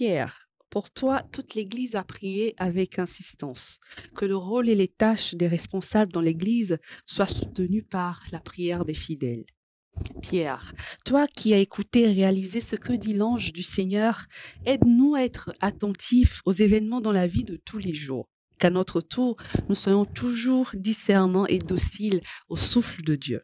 Pierre, pour toi, toute l'Église a prié avec insistance. Que le rôle et les tâches des responsables dans l'Église soient soutenus par la prière des fidèles. Pierre, toi qui as écouté et réalisé ce que dit l'ange du Seigneur, aide-nous à être attentifs aux événements dans la vie de tous les jours. Qu'à notre tour, nous soyons toujours discernants et dociles au souffle de Dieu.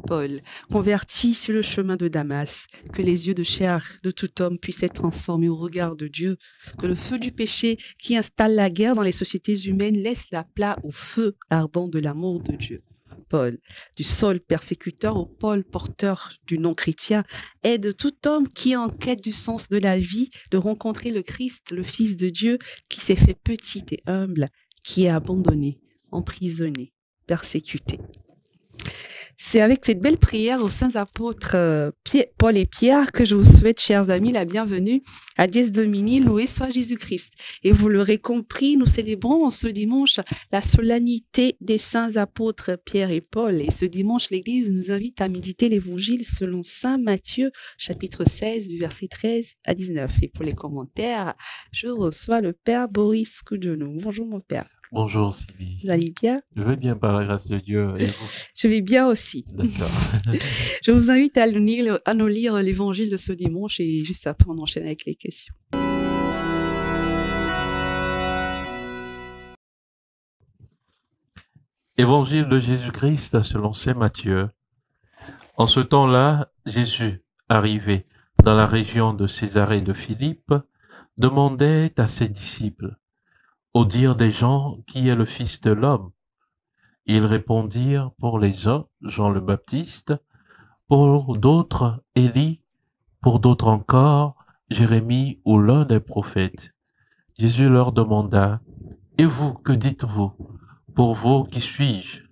Paul, converti sur le chemin de Damas, que les yeux de chair de tout homme puissent être transformés au regard de Dieu, que le feu du péché qui installe la guerre dans les sociétés humaines laisse la place au feu ardent de l'amour de Dieu. Paul, du Saul persécuteur au Paul porteur du nom chrétien, aide tout homme qui est en quête du sens de la vie de rencontrer le Christ, le Fils de Dieu, qui s'est fait petit et humble, qui est abandonné, emprisonné, persécuté. C'est avec cette belle prière aux saints apôtres Paul et Pierre que je vous souhaite, chers amis, la bienvenue à Dies Domini, loué soit Jésus-Christ. Et vous l'aurez compris, nous célébrons en ce dimanche la solennité des saints apôtres Pierre et Paul. Et ce dimanche, l'Église nous invite à méditer l'Évangile selon saint Matthieu, chapitre 16, du verset 13 à 19. Et pour les commentaires, je reçois le Père Boris Coudenou. Bonjour mon Père. Bonjour Sylvie. Vous allez bien? Je vais bien par la grâce de Dieu. Et vous? Je vais bien aussi. D'accord. Je vous invite à nous lire l'évangile de ce dimanche et juste après on enchaîne avec les questions. Évangile de Jésus-Christ selon saint Matthieu. En ce temps-là, Jésus, arrivé dans la région de Césarée de Philippe, demandait à ses disciples: au dire des gens, qui est le Fils de l'homme? Ils répondirent: pour les uns, Jean le Baptiste, pour d'autres, Élie, pour d'autres encore, Jérémie ou l'un des prophètes. Jésus leur demanda: et vous, que dites-vous? Pour vous, qui suis-je?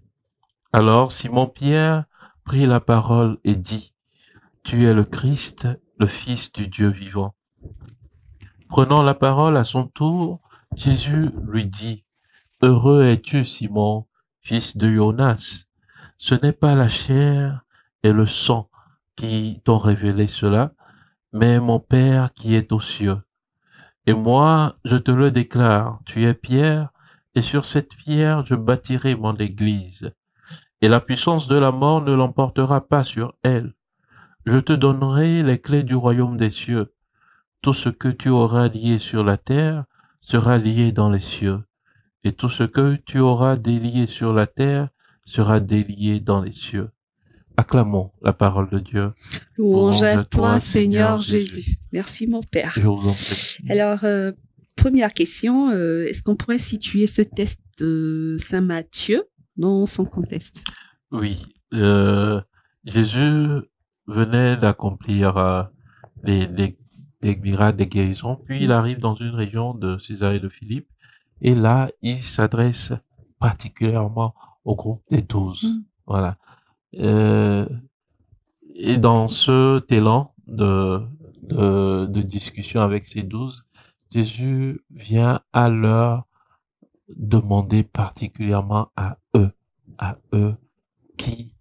Alors Simon-Pierre prit la parole et dit: tu es le Christ, le Fils du Dieu vivant. Prenant la parole à son tour, Jésus lui dit: heureux es-tu, Simon, fils de Jonas. Ce n'est pas la chair et le sang qui t'ont révélé cela, mais mon Père qui est aux cieux. Et moi, je te le déclare, tu es Pierre, et sur cette pierre je bâtirai mon église, et la puissance de la mort ne l'emportera pas sur elle. Je te donnerai les clés du royaume des cieux. Tout ce que tu auras lié sur la terre sera lié dans les cieux, et tout ce que tu auras délié sur la terre sera délié dans les cieux. Acclamons la parole de Dieu. Louange à toi, Seigneur Jésus. Merci mon Père. Je vous en prie. Alors, première question, est-ce qu'on pourrait situer ce texte de saint Matthieu dans son contexte? Oui, Jésus venait d'accomplir des miracles, des guérisons, puis il arrive dans une région de Césarée de Philippe, et là, il s'adresse particulièrement au groupe des 12. Voilà. Et dans ce élan de discussion avec ces 12, Jésus vient à leur demander particulièrement à eux, qui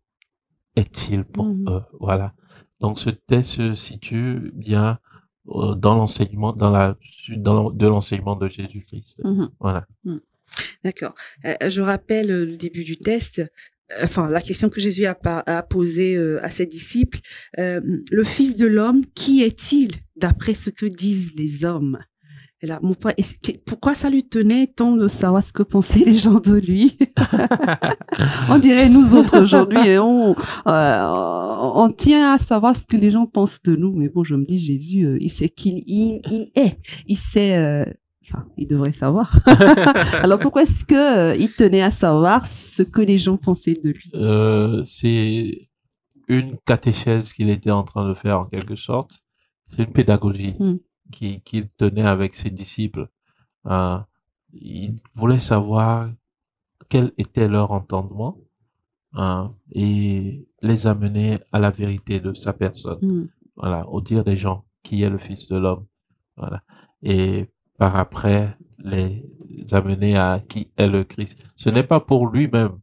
est-il pour eux? Voilà. Donc ce texte se situe bien dans l'enseignement, de l'enseignement de Jésus-Christ. Voilà. D'accord. Je rappelle le début du texte. Enfin, la question que Jésus a posée à ses disciples. Le Fils de l'homme, qui est-il d'après ce que disent les hommes? Et là, pourquoi ça lui tenait tant de savoir ce que pensaient les gens de lui? On dirait nous autres aujourd'hui, on tient à savoir ce que les gens pensent de nous. Mais bon, je me dis, Jésus, il sait qui il est. Il sait, enfin, il devrait savoir. Alors pourquoi est-ce que il tenait à savoir ce que les gens pensaient de lui? C'est une catéchèse qu'il était en train de faire en quelque sorte. C'est une pédagogie qu'il tenait avec ses disciples. Il voulait savoir quel était leur entendement et les amener à la vérité de sa personne. Voilà, au dire des gens, qui est le Fils de l'homme. Voilà. Et par après, les amener à qui est le Christ. Ce n'est pas pour lui-même,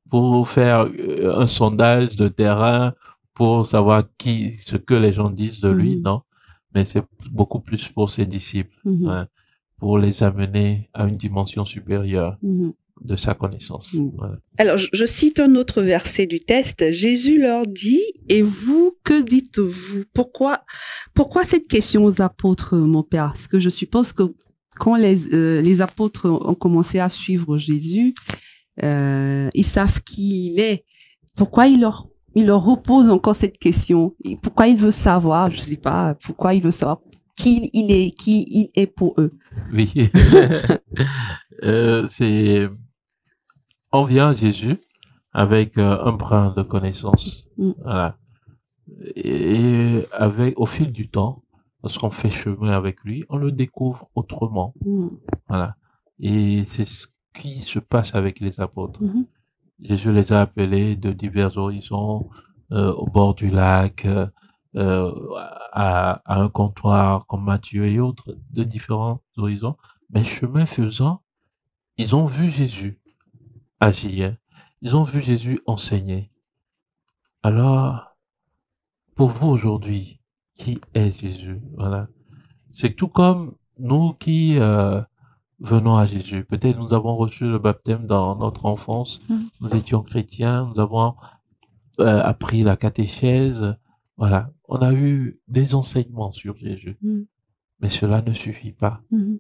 pour faire un sondage de terrain, pour savoir ce que les gens disent de lui, non. mais c'est beaucoup plus pour ses disciples, Mhm. hein, pour les amener à une dimension supérieure Mhm. de sa connaissance. Mhm. Voilà. Alors, je cite un autre verset du texte. Jésus leur dit, et vous, que dites-vous? Pourquoi cette question aux apôtres, mon père? Parce que je suppose que quand les apôtres ont commencé à suivre Jésus, ils savent qui il est. Pourquoi il leur repose encore cette question? Et pourquoi il veut savoir? Je sais pas. Pourquoi il veut savoir qui il est pour eux? Oui. C'est, on vient à Jésus avec un brin de connaissance. Mm. Voilà. Et au fil du temps, lorsqu'on fait chemin avec lui, on le découvre autrement. Mm. Voilà. Et c'est ce qui se passe avec les apôtres. Mhm. Jésus les a appelés de divers horizons, au bord du lac, à un comptoir comme Matthieu et autres, de différents horizons. Mais chemin faisant, ils ont vu Jésus agir. Ils ont vu Jésus enseigner. Alors, pour vous aujourd'hui, qui est Jésus? Voilà. C'est tout comme nous qui venons à Jésus. Peut-être nous avons reçu le baptême dans notre enfance. Nous étions chrétiens. Nous avons appris la catéchèse. Voilà. On a eu des enseignements sur Jésus. Mais cela ne suffit pas. Mhm.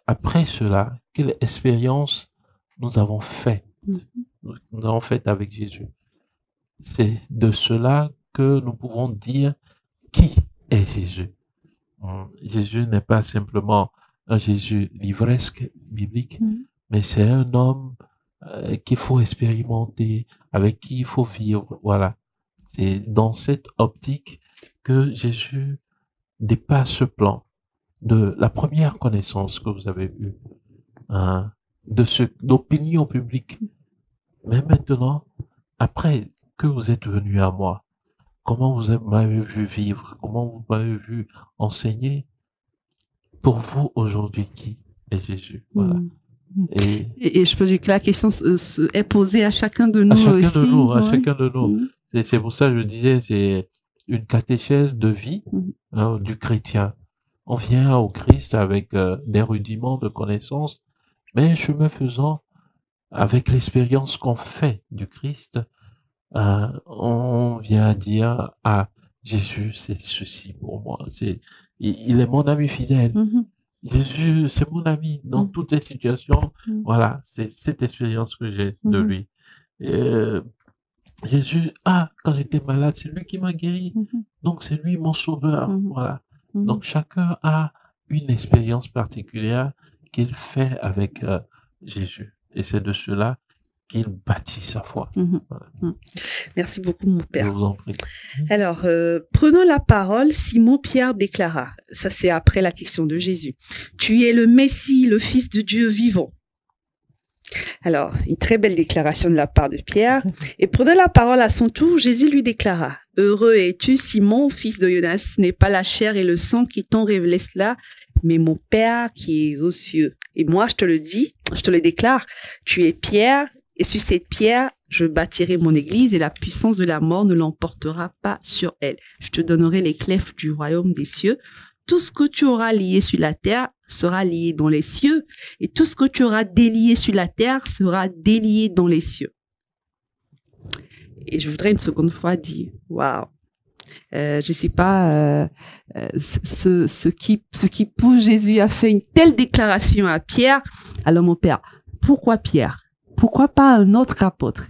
Après cela, quelle expérience nous avons fait? Nous avons fait avec Jésus. C'est de cela que nous pouvons dire qui est Jésus. Jésus n'est pas simplement un Jésus livresque, biblique, mais c'est un homme qu'il faut expérimenter, avec qui il faut vivre. Voilà. C'est dans cette optique que Jésus dépasse ce plan de la première connaissance que vous avez eue, hein, d'opinion publique. Mais maintenant, après que vous êtes venu à moi, comment vous m'avez vu vivre, comment vous m'avez vu enseigner, pour vous aujourd'hui, qui est Jésus? Voilà. Et je peux dire que la question est posée à chacun de nous aussi. À chacun de nous. C'est pour ça que je disais, c'est une catéchèse de vie du chrétien. On vient au Christ avec des rudiments de connaissances, mais chemin faisant, avec l'expérience qu'on fait du Christ, on vient dire, ah, Jésus, c'est ceci pour moi. Il est mon ami fidèle. Jésus, c'est mon ami dans toutes les situations. Voilà, c'est cette expérience que j'ai de lui. Jésus, quand j'étais malade, c'est lui qui m'a guéri. Donc, c'est lui mon sauveur. Voilà. Donc, chacun a une expérience particulière qu'il fait avec Jésus. Et c'est de cela qu'il bâtit sa foi. Voilà. Merci beaucoup, mon père. Je vous en prie. Alors, prenons la parole, Simon-Pierre déclara, ça c'est après la question de Jésus, « Tu es le Messie, le Fils de Dieu vivant. » Alors, une très belle déclaration de la part de Pierre. Et prenant la parole à son tour, Jésus lui déclara, « Heureux es-tu, Simon, fils de Jonas, ce n'est pas la chair et le sang qui t'ont révélé cela, mais mon Père qui est aux cieux. Et moi, je te le dis, je te le déclare, tu es Pierre, et sur cette pierre, je bâtirai mon église et la puissance de la mort ne l'emportera pas sur elle. Je te donnerai les clés du royaume des cieux. Tout ce que tu auras lié sur la terre sera lié dans les cieux et tout ce que tu auras délié sur la terre sera délié dans les cieux. » Et je voudrais une seconde fois dire, waouh, je sais pas, ce qui pousse Jésus à faire une telle déclaration à Pierre. Alors mon père, pourquoi Pierre? Pourquoi pas un autre apôtre?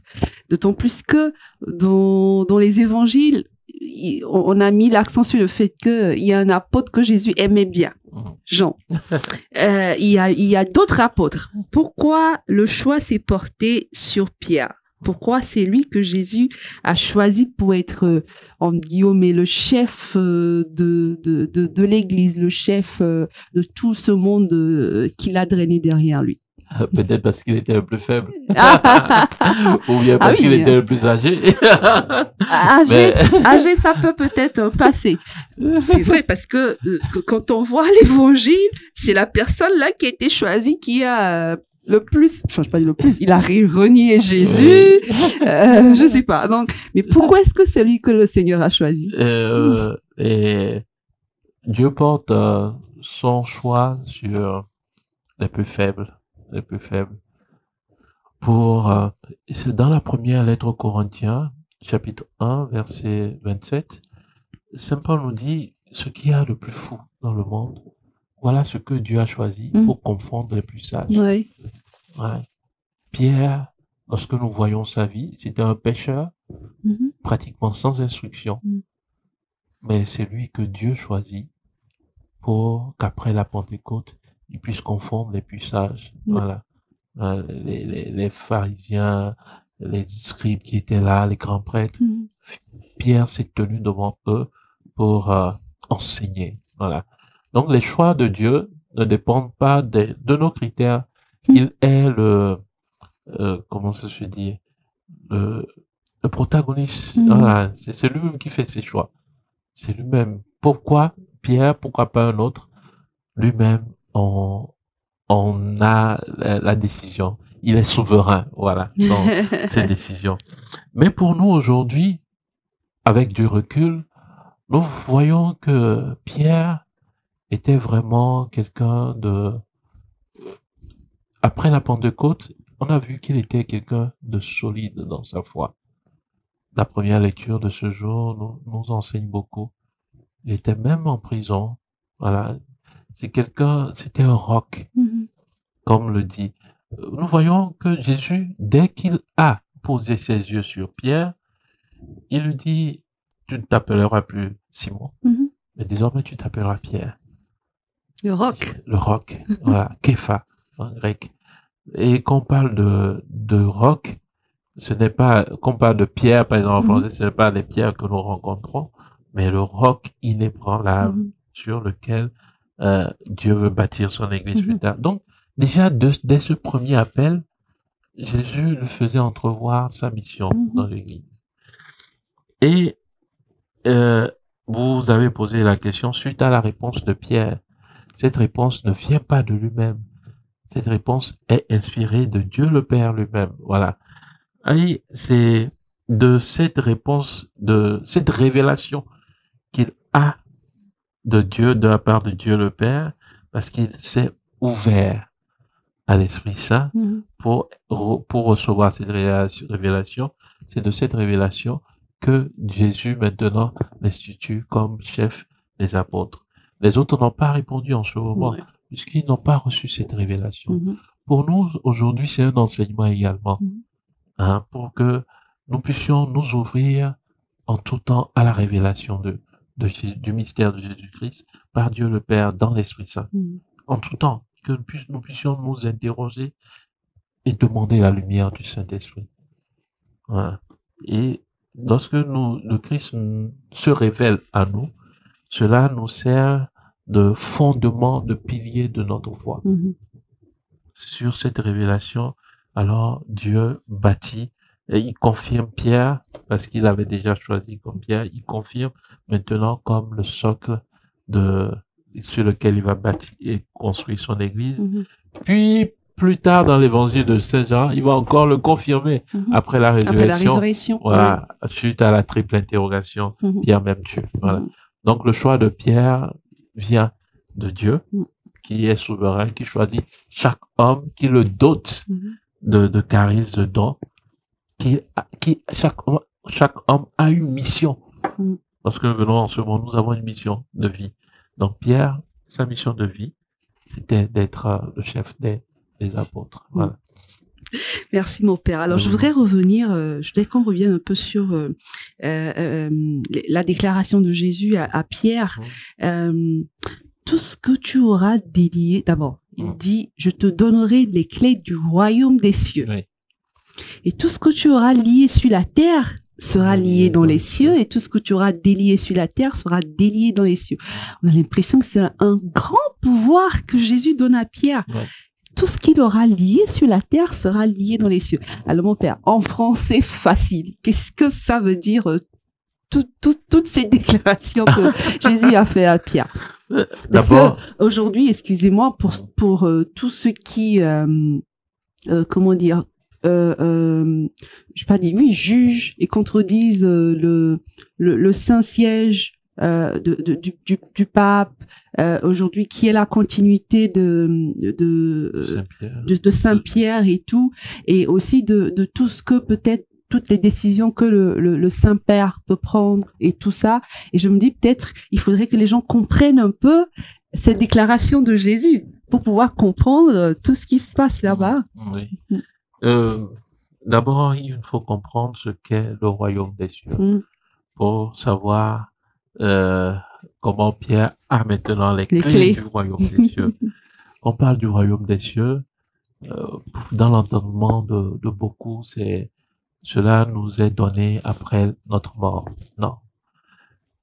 D'autant plus que dans les évangiles, on a mis l'accent sur le fait qu'il y a un apôtre que Jésus aimait bien, Jean. Il y a d'autres apôtres. Pourquoi le choix s'est porté sur Pierre? Pourquoi c'est lui que Jésus a choisi pour être, en guillemets, le chef de l'Église, le chef de tout ce monde qu'il a drainé derrière lui? Peut-être parce qu'il était le plus faible. Ou bien parce qu'il était le plus âgé. Âgé, ça peut peut-être passer. C'est vrai, parce que quand on voit l'évangile, c'est la personne là qui a été choisie qui a le plus, je ne pas dire le plus, il a renié Jésus, je sais pas. Donc, mais pourquoi est-ce que c'est lui que le Seigneur a choisi? Dieu porte son choix sur les plus faibles, les plus faibles. C'est dans la première lettre aux Corinthiens, chapitre 1, verset 27, Saint Paul nous dit, ce qu'il y a de plus fou dans le monde, voilà ce que Dieu a choisi pour confondre les plus sages. Oui. Ouais. Pierre, lorsque nous voyons sa vie, c'était un pêcheur, pratiquement sans instruction. Mais c'est lui que Dieu choisit pour qu'après la Pentecôte, il puisse confondre les plus sages. Voilà. Les pharisiens, les scribes qui étaient là, les grands prêtres. Pierre s'est tenu devant eux pour enseigner. Voilà. Donc les choix de Dieu ne dépendent pas de nos critères. Il est comment ça se dit, le protagoniste. Voilà. C'est lui-même qui fait ses choix. C'est lui-même. Pourquoi Pierre, pourquoi pas un autre? Lui-même, on a la décision. Il est souverain, voilà, dans ses décisions. Mais pour nous aujourd'hui, avec du recul, nous voyons que Pierre était vraiment quelqu'un après la Pentecôte, on a vu qu'il était quelqu'un de solide dans sa foi. La première lecture de ce jour nous enseigne beaucoup. Il était même en prison. Voilà. C'était un roc, comme le dit. Nous voyons que Jésus, dès qu'il a posé ses yeux sur Pierre, il lui dit, tu ne t'appelleras plus Simon, mais désormais tu t'appelleras Pierre. Le roc. Le roc, voilà, Képha, en grec. Et quand on parle de roc, ce n'est pas, quand on parle de pierre, par exemple en français, ce n'est pas les pierres que nous rencontrons, mais le roc inébranlable sur lequel Dieu veut bâtir son église plus tard. Donc, déjà, dès ce premier appel, Jésus le faisait entrevoir sa mission dans l'église. Et vous avez posé la question suite à la réponse de Pierre. Cette réponse ne vient pas de lui-même. Cette réponse est inspirée de Dieu le Père lui-même. Voilà. Et c'est de cette réponse, de cette révélation qu'il a de Dieu, de la part de Dieu le Père, parce qu'il s'est ouvert à l'Esprit Saint pour recevoir cette révélation. C'est de cette révélation que Jésus maintenant l'institue comme chef des apôtres. Les autres n'ont pas répondu en ce moment, puisqu'ils n'ont pas reçu cette révélation. Pour nous, aujourd'hui, c'est un enseignement également, pour que nous puissions nous ouvrir en tout temps à la révélation du mystère de Jésus-Christ par Dieu le Père dans l'Esprit Saint. En tout temps, que nous puissions nous interroger et demander la lumière du Saint-Esprit. Voilà. Et lorsque le Christ se révèle à nous, cela nous sert de fondement, de pilier de notre foi. Sur cette révélation, alors Dieu bâtit et il confirme Pierre, parce qu'il avait déjà choisi comme Pierre, il confirme maintenant comme le socle sur lequel il va bâtir et construire son église. Puis, plus tard dans l'évangile de Saint Jean, il va encore le confirmer après la résurrection. Après la résurrection. Voilà, suite à la triple interrogation, Pierre même Dieu. Voilà. Donc, le choix de Pierre vient de Dieu, qui est souverain, qui choisit chaque homme, qui le dote de charisme, de dons, chaque homme a une mission. Lorsque nous venons en ce monde, nous avons une mission de vie. Donc, Pierre, sa mission de vie, c'était d'être le chef des apôtres. Voilà. Merci, mon père. Alors, je voudrais qu'on revienne un peu sur la déclaration de Jésus à Pierre. Tout ce que tu auras délié, d'abord, il dit, je te donnerai les clés du royaume des cieux. Oui. Et tout ce que tu auras lié sur la terre sera lié dans les cieux, et tout ce que tu auras délié sur la terre sera délié dans les cieux. On a l'impression que c'est un grand pouvoir que Jésus donne à Pierre. Ouais. Tout ce qu'il aura lié sur la terre sera lié dans les cieux. Alors, mon père, en français facile, qu'est-ce que ça veut dire, toutes ces déclarations que Jésus a fait à Pierre? D'abord, aujourd'hui, excusez-moi, pour tous ceux qui, comment dire, je sais pas dire, oui, jugent et contredisent le Saint-Siège du pape, aujourd'hui, qui est la continuité de Saint-Pierre et tout, et aussi de tout ce que peut-être toutes les décisions que le Saint-Père peut prendre et tout ça. Et je me dis peut-être il faudrait que les gens comprennent un peu cette déclaration de Jésus pour pouvoir comprendre tout ce qui se passe là-bas. Oui. D'abord, il faut comprendre ce qu'est le royaume des cieux pour savoir comment Pierre a maintenant les clés du royaume des cieux. On parle du royaume des cieux, dans l'entendement de beaucoup, cela nous est donné après notre mort. Non.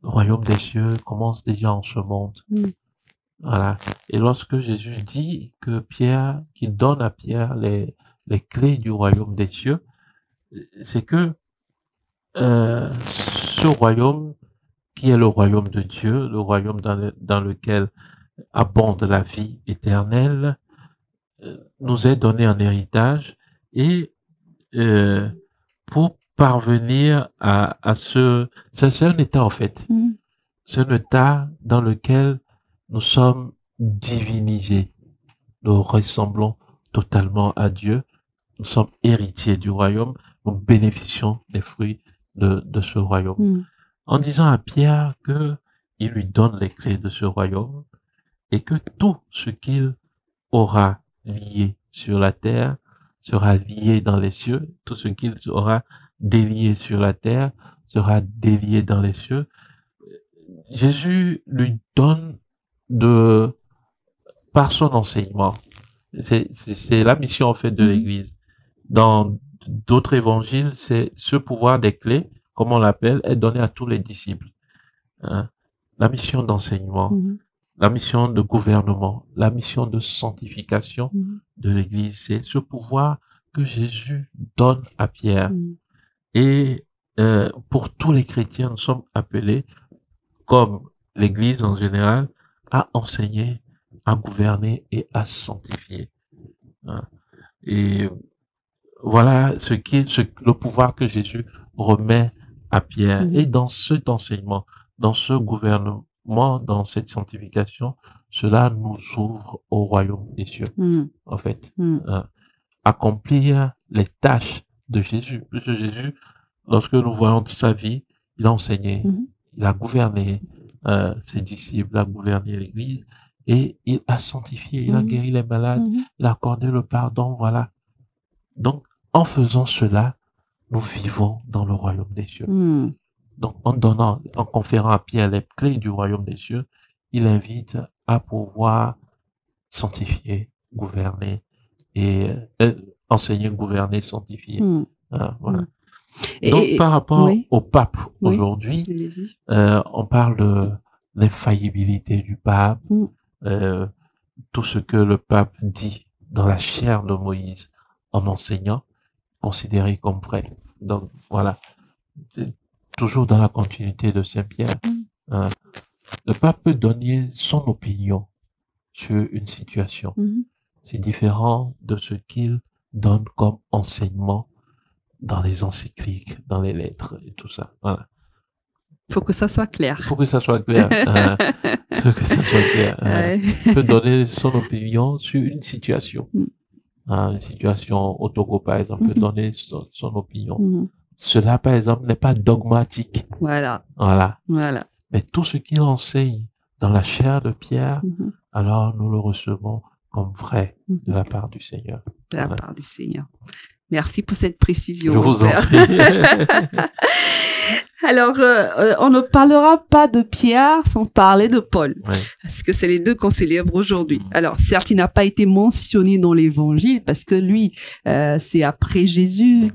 Le royaume des cieux commence déjà en ce monde. Voilà. Et lorsque Jésus dit qu'il donne à Pierre les clés du royaume des cieux, c'est que ce royaume qui est le royaume de Dieu, le royaume dans lequel abonde la vie éternelle, nous est donné en héritage, et pour parvenir à c'est un état en fait. C'est un état dans lequel nous sommes divinisés. Nous ressemblons totalement à Dieu. Nous sommes héritiers du royaume. Nous bénéficions des fruits de ce royaume. En disant à Pierre que il lui donne les clés de ce royaume et que tout ce qu'il aura lié sur la terre sera lié dans les cieux. Tout ce qu'il aura délié sur la terre sera délié dans les cieux. Jésus lui donne par son enseignement. C'est la mission en fait de l'Église. Dans d'autres évangiles, c'est ce pouvoir des clés, comme on l'appelle, est donné à tous les disciples. La mission d'enseignement, la mission de gouvernement, la mission de sanctification de l'Église, c'est ce pouvoir que Jésus donne à Pierre. Et pour tous les chrétiens, nous sommes appelés, comme l'Église en général, à enseigner, à gouverner et à sanctifier. Et voilà le pouvoir que Jésus remet à Pierre. Et dans cet enseignement, dans ce gouvernement, dans cette sanctification, cela nous ouvre au royaume des cieux, en fait. Accomplir les tâches de Jésus. Parce que Jésus, lorsque nous voyons sa vie, il a enseigné, il a gouverné ses disciples, il a gouverné l'Église, et il a sanctifié, il a guéri les malades, il a accordé le pardon, voilà. Donc, en faisant cela, nous vivons dans le royaume des cieux. Donc, en conférant à Pierre les clés du royaume des cieux, il invite à pouvoir sanctifier, gouverner et enseigner, gouverner, sanctifier. Voilà. Donc, par rapport au pape aujourd'hui, on parle de l'infaillibilité du pape, tout ce que le pape dit dans la chair de Moïse en enseignant, considéré comme vrai. Donc, voilà. C'est toujours dans la continuité de Saint-Pierre. Le pape peut donner son opinion sur une situation. C'est différent de ce qu'il donne comme enseignement dans les encycliques, dans les lettres et tout ça. Voilà. Faut que ça soit clair. Faut que ça soit clair. Faut que ça soit clair. Il peut donner son opinion sur une situation. Une situation au Togo, par exemple, peut donner son opinion. Cela, par exemple, n'est pas dogmatique. Voilà. Mais tout ce qu'il enseigne dans la chair de Pierre, alors nous le recevons comme vrai de la part du Seigneur. De la part du Seigneur. Merci pour cette précision. Je vous en prie. Alors, on ne parlera pas de Pierre sans parler de Paul, parce que c'est les deux qu'on célèbre aujourd'hui. Alors, certes, il n'a pas été mentionné dans l'Évangile, parce que lui, c'est après Jésus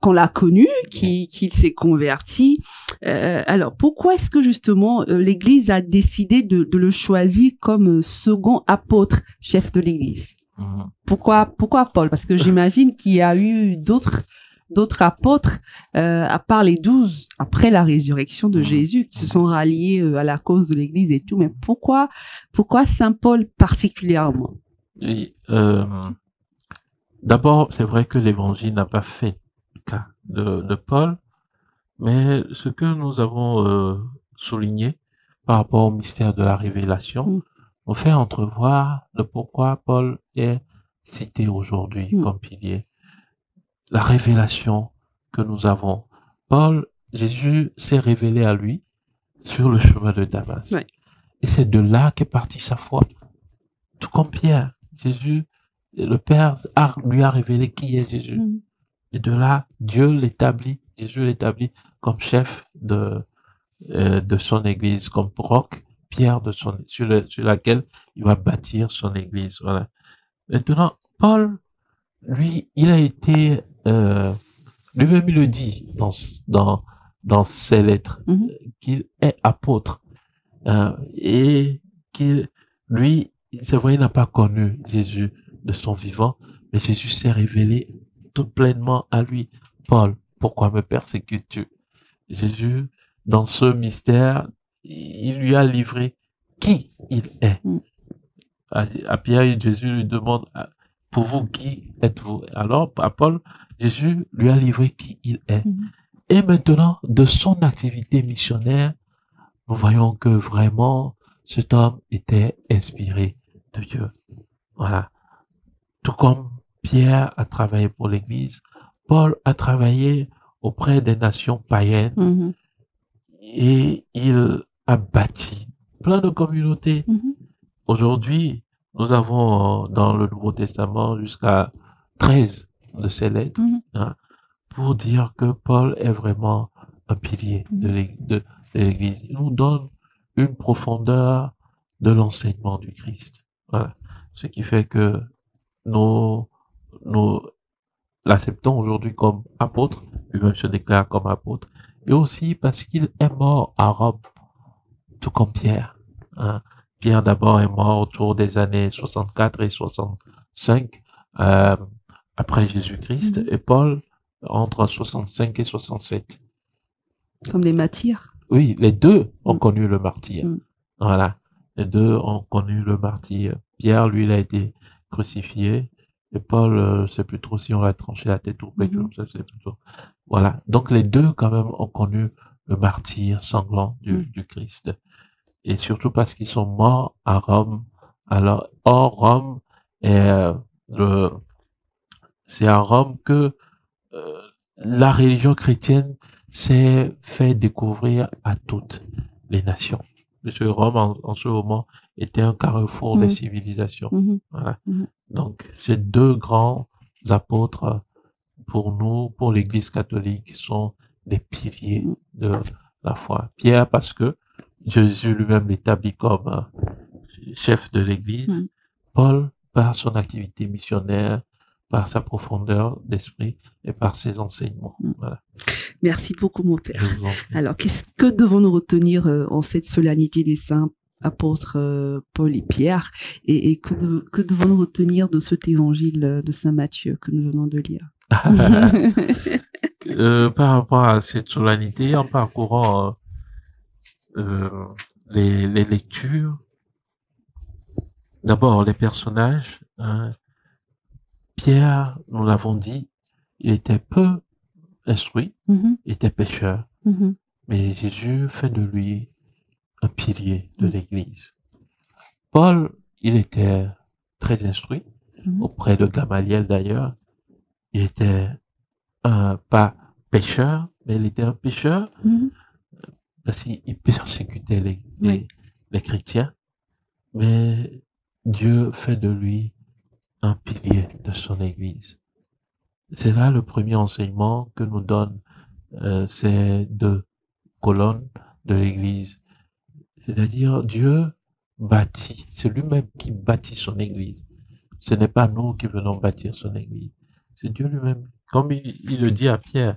qu'on l'a connu, qu'il s'est converti. Alors, pourquoi est-ce que justement l'Église a décidé de le choisir comme second apôtre, chef de l'Église? Pourquoi Paul? Parce que j'imagine qu'il y a eu d'autres apôtres, à part les 12, après la résurrection de Jésus, qui se sont ralliés à la cause de l'Église et tout. Mais pourquoi Saint Paul particulièrement? Oui, d'abord, c'est vrai que l'Évangile n'a pas fait cas de Paul, mais ce que nous avons souligné par rapport au mystère de la révélation, nous fait entrevoir le pourquoi Paul est cité aujourd'hui comme pilier. La révélation que nous avons. Jésus s'est révélé à lui sur le chemin de Damas. Ouais. Et c'est de là qu'est partie sa foi. Tout comme Pierre, le Père lui a révélé qui est Jésus. Et de là, Jésus l'établit comme chef de son église, comme roc, pierre sur laquelle il va bâtir son église. Voilà. Maintenant, Paul, lui, il a été, lui-même il le dit dans ses lettres, qu'il est apôtre, et lui, c'est vrai, il n'a pas connu Jésus de son vivant, mais Jésus s'est révélé tout pleinement à lui. Paul, pourquoi me persécutes-tu? Jésus, dans ce mystère, il lui a livré qui il est. À Pierre, Jésus lui demande, pour vous, qui êtes-vous? Alors, à Paul, Jésus lui a livré qui il est. Et maintenant, de son activité missionnaire, nous voyons que vraiment, cet homme était inspiré de Dieu. Voilà. Tout comme Pierre a travaillé pour l'Église, Paul a travaillé auprès des nations païennes et il a bâti plein de communautés. Aujourd'hui, nous avons dans le Nouveau Testament jusqu'à 13 de ces lettres pour dire que Paul est vraiment un pilier de l'Église. Il nous donne une profondeur de l'enseignement du Christ. Voilà. Ce qui fait que nous l'acceptons aujourd'hui comme apôtre, lui-même se déclare comme apôtre, et aussi parce qu'il est mort à Rome, tout comme Pierre. Pierre d'abord est mort autour des années 64 et 65 après Jésus-Christ, et Paul entre 65 et 67. Comme des martyrs. Oui, les deux ont connu le martyr. Voilà, les deux ont connu le martyr. Pierre, lui, il a été crucifié. Et Paul, c'est plus trop si on va trancher la tête ou quelque chose, c'est plutôt. Voilà. Donc, les deux, quand même, ont connu le martyr sanglant du Christ. Et surtout parce qu'ils sont morts à Rome. Alors, hors Rome, c'est à Rome que la religion chrétienne s'est fait découvrir à toutes les nations. Parce que Rome, en ce moment, était un carrefour des civilisations. Voilà. Donc, ces deux grands apôtres, pour nous, pour l'Église catholique, sont des piliers de la foi. Pierre, parce que Jésus lui-même l'établit comme chef de l'Église. Paul, par son activité missionnaire, par sa profondeur d'esprit et par ses enseignements. Voilà. Merci beaucoup, mon père. Alors, que devons-nous retenir en cette solennité des saints apôtres Paul et Pierre, et que devons-nous retenir de cet évangile de Saint Matthieu que nous venons de lire? Par rapport à cette solennité, en parcourant les lectures, d'abord les personnages, Pierre, nous l'avons dit, il était peu instruit, il était pécheur, mais Jésus fait de lui un pilier de l'Église. Paul, il était très instruit, auprès de Gamaliel d'ailleurs. Il était pas pécheur, mais il était un pécheur parce qu'il persécutait les chrétiens. Mais Dieu fait de lui un pilier de son Église. C'est là le premier enseignement que nous donnent ces deux colonnes de l'Église. C'est-à-dire, Dieu bâtit, c'est lui-même qui bâtit son Église. Ce n'est pas nous qui venons bâtir son Église. C'est Dieu lui-même. Comme il le dit à Pierre,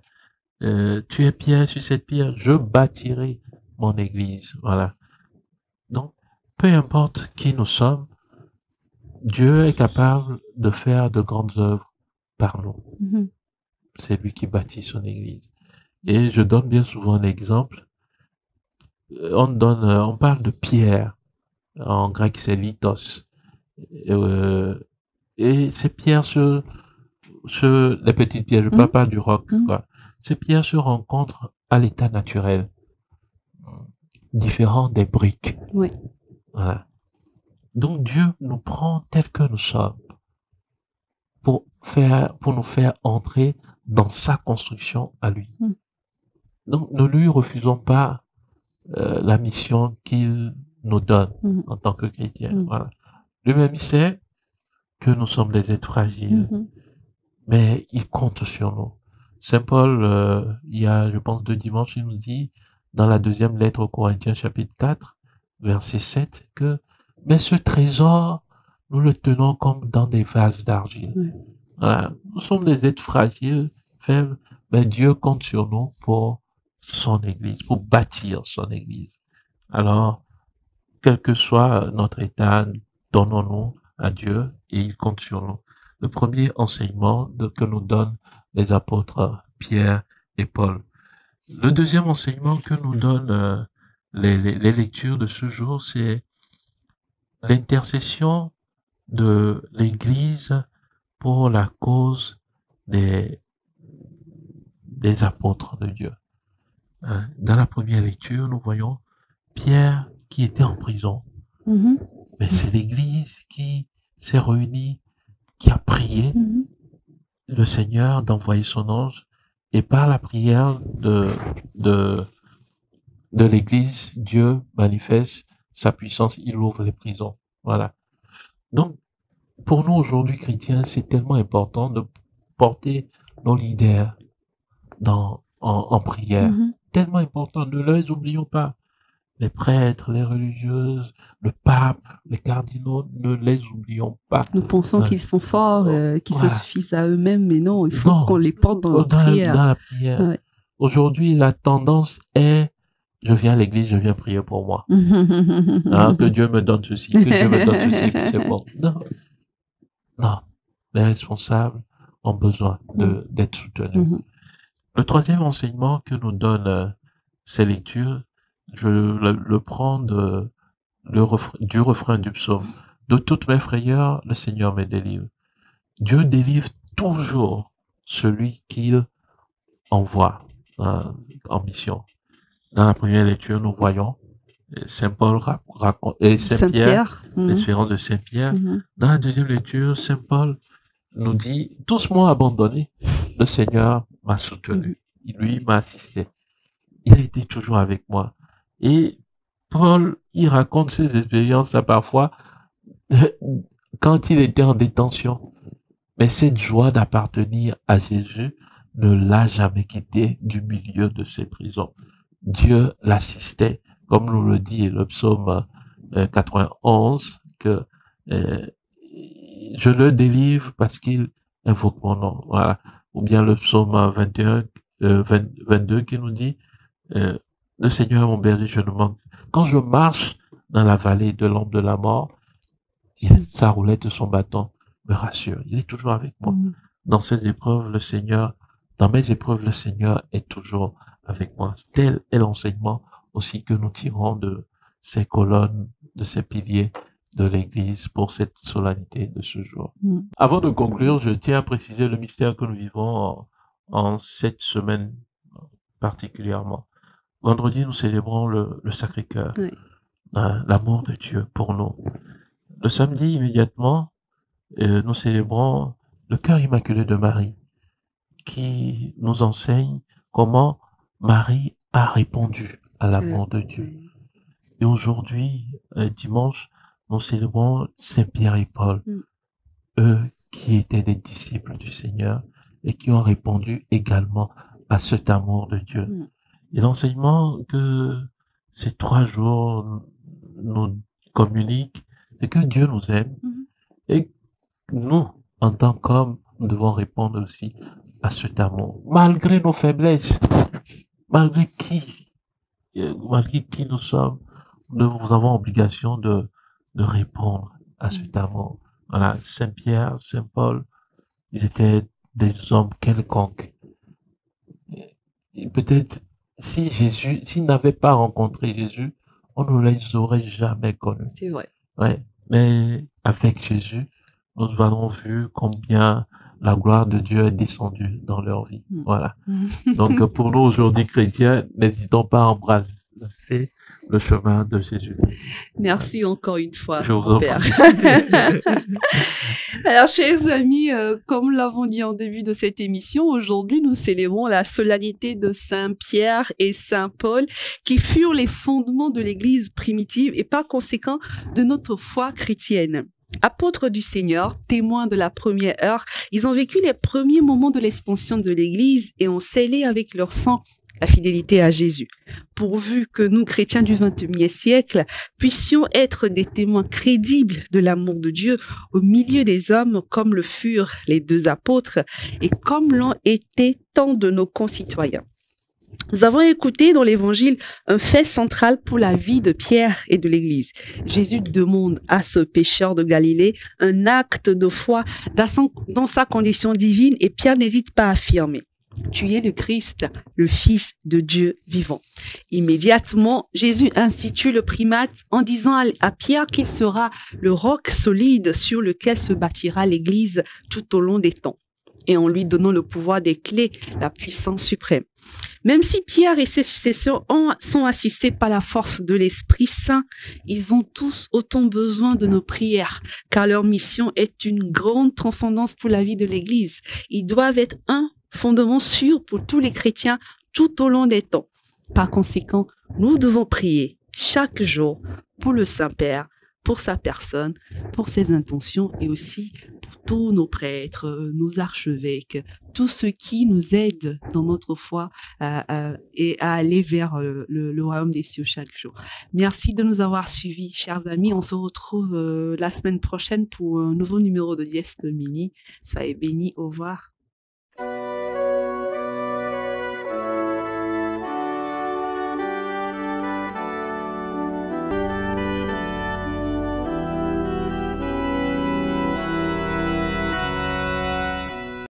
tu es Pierre, sur cette pierre, je bâtirai mon Église. Voilà. Donc, peu importe qui nous sommes, Dieu est capable de faire de grandes œuvres par nous. C'est lui qui bâtit son Église. Et je donne bien souvent l'exemple. On parle de pierre. En grec, c'est lithos. Et ces pierres les petites pierres, je ne parle pas du roc, quoi. Ces pierres se rencontrent à l'état naturel. différent des briques. Oui. Voilà. Donc Dieu nous prend tels que nous sommes pour nous faire entrer dans sa construction à lui. Donc ne lui refusons pas la mission qu'il nous donne en tant que chrétiens. Voilà. Lui-même, il sait que nous sommes des êtres fragiles, mais il compte sur nous. Saint Paul, il y a, je pense, 2 dimanches, il nous dit, dans la 2e lettre aux Corinthiens, chapitre 4, verset 7, que, mais ce trésor, nous le tenons comme dans des vases d'argile. Voilà. Nous sommes des êtres fragiles, faibles, mais Dieu compte sur nous pour son Église, pour bâtir son Église. Alors, quel que soit notre état, donnons-nous à Dieu et il compte sur nous. Le premier enseignement que nous donnent les apôtres Pierre et Paul. Le deuxième enseignement que nous donnent les lectures de ce jour, c'est l'intercession de l'Église pour la cause des apôtres de Dieu. Dans la première lecture, nous voyons Pierre qui était en prison. Mais c'est l'Église qui s'est réunie, qui a prié le Seigneur d'envoyer son ange, et par la prière de l'Église, Dieu manifeste sa puissance, il ouvre les prisons. Voilà. Donc, pour nous aujourd'hui chrétiens, c'est tellement important de porter nos leaders en prière. Tellement important, ne les oublions pas. Les prêtres, les religieuses, le pape, les cardinaux, ne les oublions pas. Nous pensons qu'ils sont forts, qu'ils se suffisent à eux-mêmes, mais non, il faut qu'on les porte dans la prière. Dans la prière. Ouais. Aujourd'hui, la tendance est, je viens à l'église, je viens prier pour moi. Que Dieu me donne ceci, que Dieu me donne ceci, c'est bon. Non. Les responsables ont besoin d'être soutenus. Le troisième enseignement que nous donnent ces lectures, je le prends du refrain du psaume. De toutes mes frayeurs, le Seigneur me délivre. Dieu délivre toujours celui qu'il envoie en mission. Dans la première lecture, nous voyons Saint Paul raconte, et Saint Pierre, l'espérance de Saint Pierre. Dans la deuxième lecture, Saint Paul nous dit, tous m'ont abandonné, le Seigneur m'a soutenu. Lui m'a assisté. Il a été toujours avec moi. Et Paul, il raconte ses expériences parfois quand il était en détention. Mais cette joie d'appartenir à Jésus ne l'a jamais quitté du milieu de ses prisons. Dieu l'assistait, comme nous le dit le psaume 91, que je le délivre parce qu'il invoque mon nom. Voilà. Ou bien le psaume 22 qui nous dit le Seigneur est mon berger, je ne manque. Quand je marche dans la vallée de l'ombre de la mort, sa roulette de son bâton me rassure. Il est toujours avec moi. Dans ces épreuves, dans mes épreuves, le Seigneur est toujours avec moi. Tel est l'enseignement aussi que nous tirons de ces colonnes, de ces piliers de l'Église pour cette solennité de ce jour. Avant de conclure, je tiens à préciser le mystère que nous vivons en cette semaine particulièrement. Vendredi, nous célébrons le Sacré-Cœur, l'amour de Dieu pour nous. Le samedi, immédiatement, nous célébrons le cœur immaculé de Marie, qui nous enseigne comment Marie a répondu à l'amour de Dieu. Et aujourd'hui, dimanche, nous célébrons Saint Pierre et Paul, eux qui étaient des disciples du Seigneur et qui ont répondu également à cet amour de Dieu. Et l'enseignement que ces 3 jours nous communiquent, c'est que Dieu nous aime et nous, en tant qu'hommes, nous devons répondre aussi à cet amour, malgré nos faiblesses, malgré qui nous sommes, nous avons obligation de répondre à cet amour. Voilà, Saint Pierre, Saint Paul, ils étaient des hommes quelconques. Et peut-être, s'ils n'avaient pas rencontré Jésus, on ne les aurait jamais connus. C'est vrai. Ouais. Mais avec Jésus, nous avons vu combien la gloire de Dieu est descendue dans leur vie. Voilà. Donc, pour nous, aujourd'hui, chrétiens, n'hésitons pas à embrasser le chemin de Jésus-Christ. Merci encore une fois, Je vous en Père. prie. Alors, chers amis, comme nous l'avons dit en début de cette émission, aujourd'hui, nous célébrons la solennité de Saint Pierre et Saint Paul, qui furent les fondements de l'Église primitive et par conséquent de notre foi chrétienne. Apôtres du Seigneur, témoins de la première heure, ils ont vécu les premiers moments de l'expansion de l'Église et ont scellé avec leur sang la fidélité à Jésus. Pourvu que nous, chrétiens du XXIe siècle, puissions être des témoins crédibles de l'amour de Dieu au milieu des hommes comme le furent les deux apôtres et comme l'ont été tant de nos concitoyens. Nous avons écouté dans l'Évangile un fait central pour la vie de Pierre et de l'Église. Jésus demande à ce pécheur de Galilée un acte de foi dans sa condition divine et Pierre n'hésite pas à affirmer: tu es le Christ, le Fils de Dieu vivant. Immédiatement, Jésus institue le primate en disant à Pierre qu'il sera le roc solide sur lequel se bâtira l'Église tout au long des temps, et en lui donnant le pouvoir des clés, la puissance suprême. Même si Pierre et ses successeurs sont assistés par la force de l'Esprit Saint, ils ont tous autant besoin de nos prières, car leur mission est une grande transcendance pour la vie de l'Église. Ils doivent être un fondement sûr pour tous les chrétiens tout au long des temps. Par conséquent, nous devons prier chaque jour pour le Saint-Père, pour sa personne, pour ses intentions et aussi pour tous nos prêtres, nos archevêques, tous ceux qui nous aident dans notre foi et à aller vers le royaume des cieux chaque jour. Merci de nous avoir suivis, chers amis. On se retrouve la semaine prochaine pour un nouveau numéro de Dieste Mini. Soyez bénis. Au revoir.